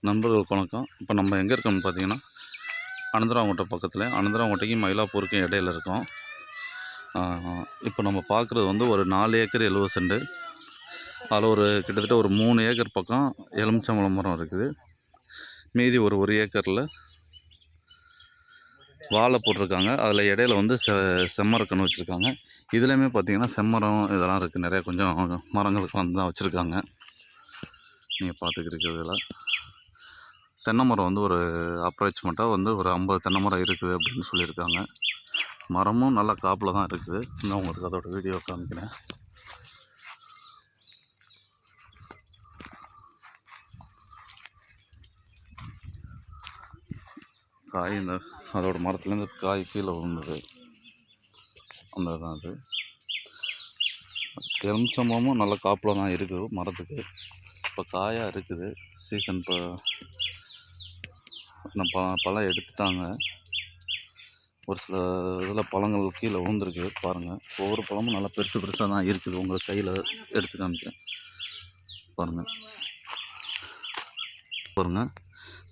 நண்பர்களுக்கு வணக்கம். இப்போ நம்ம எங்கே இருக்கோம்னு பார்த்தீங்கன்னா, அனந்தராங்கோட்டை பக்கத்தில், அனந்தராங்கோட்டைக்கும் மயிலாப்பூருக்கும் இடையில இருக்கோம். இப்போ நம்ம பார்க்குறது வந்து ஒரு 4 ஏக்கர் 70 சென்ட். அதில் கிட்டத்தட்ட ஒரு 3 ஏக்கர் பக்கம் எலுமிச்சம்பழம் மரம் இருக்குது. மீதி ஒரு ஏக்கரில் வாழை போட்டிருக்காங்க. அதில் இடையில வந்து செம்மரக்கன்று வச்சுருக்காங்க. இதுலேயுமே பார்த்திங்கன்னா செம்மரம் இதெல்லாம் இருக்குது. நிறையா கொஞ்சம் மரங்களுக்கு வந்து தான் வச்சுருக்காங்க. நீங்கள் பார்த்துக்கிருக்கிறதுல தென்னை மரம் வந்து ஒரு அப்ராக்சிமேட்டாக வந்து ஒரு 50 தென்னை மரம் இருக்குது அப்படின்னு சொல்லியிருக்காங்க. மரமும் நல்லா காப்பில் தான் இருக்குது. இன்னும் உங்களுக்கு அதோட வீடியோ காமிக்கிறேன். காய் அதோட மரத்துலேருந்து காய் கீழே விழுந்தது. அந்த தான் அது. எலுமிச்சம்பழமும் நல்ல காப்பில் தான் இருக்குது மரத்துக்கு. இப்போ காயாக இருக்குது. சீசன் இப்போ பழம் எடுத்துட்டாங்க. ஒரு சில இதில் பழங்கள் கீழே விழுந்துருக்கு பாருங்கள். ஒவ்வொரு பழமும் நல்லா பெருசாக தான் இருக்குது. உங்களை கையில் எடுத்து காமிக்கிறேன் பாருங்கள்.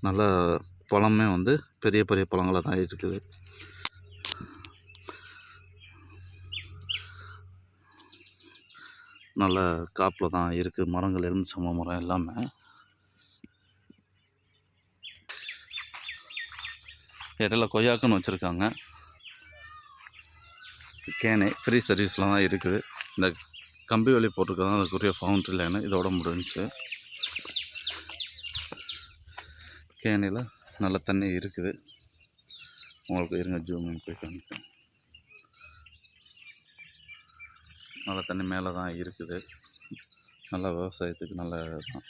நல்ல பழமே வந்து பெரிய பழங்களாக தான் இருக்குது. நல்ல காப்பில் தான் இருக்குது மரங்கள். எலுமிச்சம்பழம் மரம் எல்லாமே இடையில கொய்யாக்குன்னு வச்சுருக்காங்க. கேனே ஃப்ரீ சர்வீஸில் தான் இருக்குது. இந்த கம்பி வேலி போட்டிருக்காங்க. அதுக்குரிய ஃபவுண்ட்ரி லைனு இதோட முடிஞ்சு. கேணியில் நல்ல தண்ணி இருக்குது. உங்களுக்கு இருங்க ஜூம் போய் காமிக்கிறேன். நல்ல தண்ணி மேலே தான் இருக்குது. நல்லா விவசாயத்துக்கு நல்ல தான்.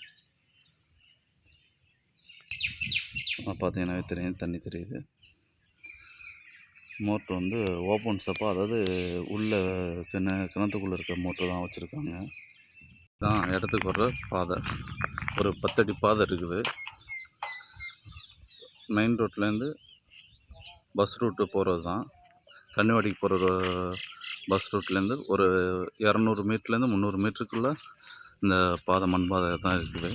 பார்த்தீங்கன்னா தெரியும், தண்ணி தெரியுது. மோட்ரு வந்து ஓப்பன் ஸ்டெப்பாக, அதாவது உள்ளே கிணத்துக்குள்ளே இருக்க மோட்ரு தான் வச்சுருக்காங்க. தான் இடத்துக்கு வர்ற பாதை, ஒரு 10 அடி பாதை இருக்குது. மெயின் ரோட்லேருந்து பஸ் ரூட்டு போகிறது தான். கன்னிவாடிக்கு போகிற பஸ் ரூட்லேருந்து ஒரு 200 மீட்டர்லேருந்து 300 மீட்டருக்குள்ளே இந்த பாதை மண் பாதை தான் இருக்குது.